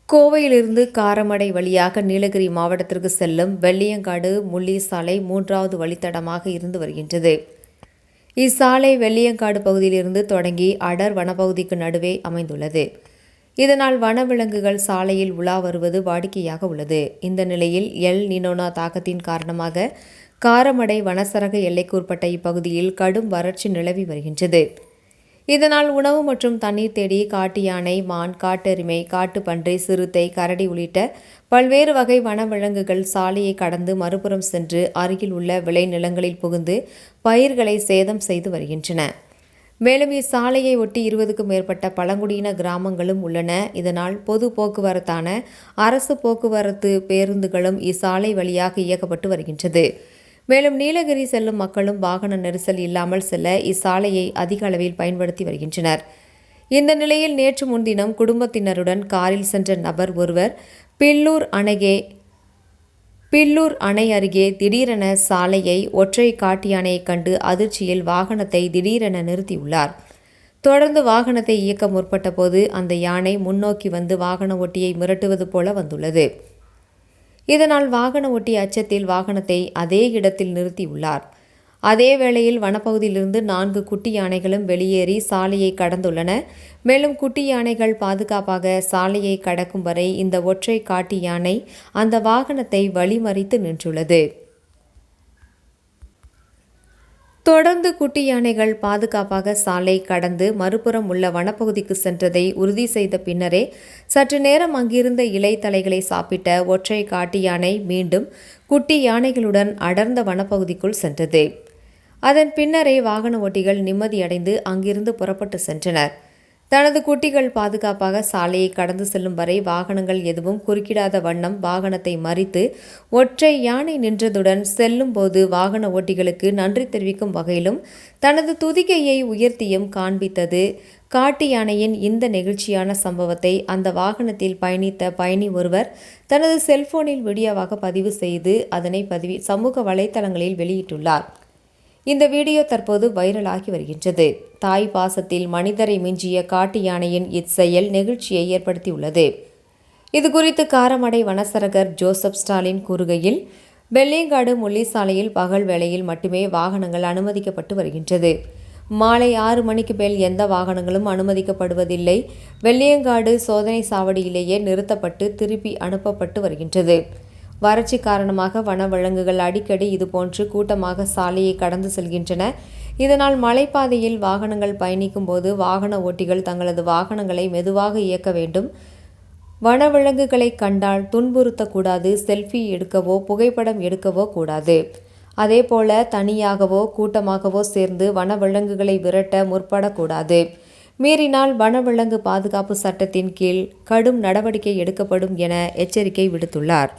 கோவையிலிருந்து காரமடை வழியாக நீலகிரி மாவட்டத்திற்கு செல்லும் வெள்ளியங்காடு முள்ளி சாலை 3வது வழித்தடமாக இருந்து வருகின்றது. இச்சாலை வெள்ளியங்காடு பகுதியிலிருந்து தொடங்கி அடர் வனப்பகுதிக்கு நடுவே அமைந்துள்ளது. இதனால் வனவிலங்குகள் சாலையில் உலா வருவது வாடிக்கையாக உள்ளது. இந்த நிலையில் எல் நினோ தாக்கத்தின் காரணமாக காரமடை வனச்சரக எல்லைக்குட்பட்ட இப்பகுதியில் கடும் வறட்சி நிலவி வருகின்றது. இதனால் உணவு மற்றும் தண்ணீர் தேடி காட்டு யானை, மான், காட்டெருமை, காட்டுப்பன்றி, சிறுத்தை, கரடி உள்ளிட்ட பல்வேறு வகை வனவிலங்குகள் சாலையை கடந்து மறுபுறம் சென்று அருகில் உள்ள விளைநிலங்களில் புகுந்து பயிர்களை சேதம் செய்து வருகின்றன. மேலும் இச்சாலையை ஒட்டி 20க்கும் மேற்பட்ட பழங்குடியின கிராமங்களும் உள்ளன. இதனால் பொது போக்குவரத்தான அரசு போக்குவரத்து பேருந்துகளும் இச்சாலை வழியாக இயக்கப்பட்டு வருகின்றது. மேலும் நீலகிரி செல்லும் மக்களும் வாகன நெரிசல் இல்லாமல் செல்ல இச்சாலையை அதிக அளவில் பயன்படுத்தி வருகின்றனர். இந்த நிலையில் நேற்று முன்தினம் குடும்பத்தினருடன் காரில் சென்ற நபர் ஒருவர் பில்லூர் அணை அருகே திடீரென சாலையை ஒற்றை காட்டு யானையை கண்டு அதிர்ச்சியில் வாகனத்தை திடீரென நிறுத்தியுள்ளார். தொடர்ந்து வாகனத்தை இயக்க முற்பட்ட போது அந்த யானை முன்னோக்கி வந்து வாகன ஓட்டியை மிரட்டுவது போல வந்துள்ளது. இதனால் வாகன ஓட்டி அச்சத்தில் வாகனத்தை அதே இடத்தில் நிறுத்தியுள்ளார். அதே வேளையில் வனப்பகுதியிலிருந்து 4 குட்டி யானைகளும் வெளியேறி சாலையை கடந்துள்ளன. மேலும் குட்டி யானைகள் பாதுகாப்பாக சாலையை கடக்கும் வரை இந்த ஒற்றை காட்டு யானை அந்த வாகனத்தை வழிமறித்து நின்றுள்ளது. தொடர்ந்து குட்டி யானைகள் பாதுகாப்பாக சாலை கடந்து மறுபுறம் உள்ள வனப்பகுதிக்கு சென்றதை உறுதி செய்த பின்னரே சற்று நேரம் அங்கிருந்த இலைத்தலைகளை சாப்பிட்ட ஒற்றை காட்டு யானை மீண்டும் குட்டி யானைகளுடன் அடர்ந்த வனப்பகுதிக்குள் சென்றது. அதன் பின்னரே வாகன ஓட்டிகள் நிம்மதியடைந்து அங்கிருந்து புறப்பட்டு சென்றனர். தனது குட்டிகள் பாதுகாப்பாக சாலையை கடந்து செல்லும் வரை வாகனங்கள் எதுவும் குறுக்கிடாத வண்ணம் வாகனத்தை மறித்து ஒற்றை யானை நின்றதுடன் செல்லும் போது வாகன ஓட்டிகளுக்கு நன்றி தெரிவிக்கும் வகையிலும் தனது துதிக்கையை உயர்த்தியும் காண்பித்தது. காட்டு யானையின் இந்த நெகிழ்ச்சியான சம்பவத்தை அந்த வாகனத்தில் பயணித்த பயணி ஒருவர் தனது செல்போனில் வீடியோவாக பதிவு செய்து அதனை சமூக வலைதளங்களில் வெளியிட்டுள்ளார். இந்த வீடியோ தற்போது வைரலாகி வருகின்றது. தாய் பாசத்தில் மனிதரை மிஞ்சிய காட்டு யானையின் இச்செயல் நெகிழ்ச்சியை ஏற்படுத்தியுள்ளது. இதுகுறித்து காரமடை வனச்சரகர் ஜோசப் ஸ்டாலின் கூறுகையில், வெள்ளியங்காடு முள்ளி சாலையில் பகல் வேளையில் மட்டுமே வாகனங்கள் அனுமதிக்கப்பட்டு வருகின்றது. மாலை 6 மணிக்கு மேல் எந்த வாகனங்களும் அனுமதிக்கப்படுவதில்லை. வெள்ளியங்காடு சோதனை சாவடியிலேயே நிறுத்தப்பட்டு திருப்பி அனுப்பப்பட்டு வருகின்றது. வறட்சி காரணமாக வனவிலங்குகள் அடிக்கடி இதுபோன்று கூட்டமாக சாலையை கடந்து செல்கின்றன. இதனால் மலைப்பாதையில் வாகனங்கள் பயணிக்கும் போது வாகன ஓட்டிகள் தங்களது வாகனங்களை மெதுவாக இயக்க வேண்டும். வனவிலங்குகளை கண்டால் துன்புறுத்தக்கூடாது. செல்ஃபி எடுக்கவோ புகைப்படம் எடுக்கவோ கூடாது. அதேபோல தனியாகவோ கூட்டமாகவோ சேர்ந்து வனவிலங்குகளை விரட்ட முற்படக்கூடாது. மீறினால் வனவிலங்கு பாதுகாப்பு சட்டத்தின் கீழ் கடும் நடவடிக்கை எடுக்கப்படும் என எச்சரிக்கை விடுத்துள்ளார்.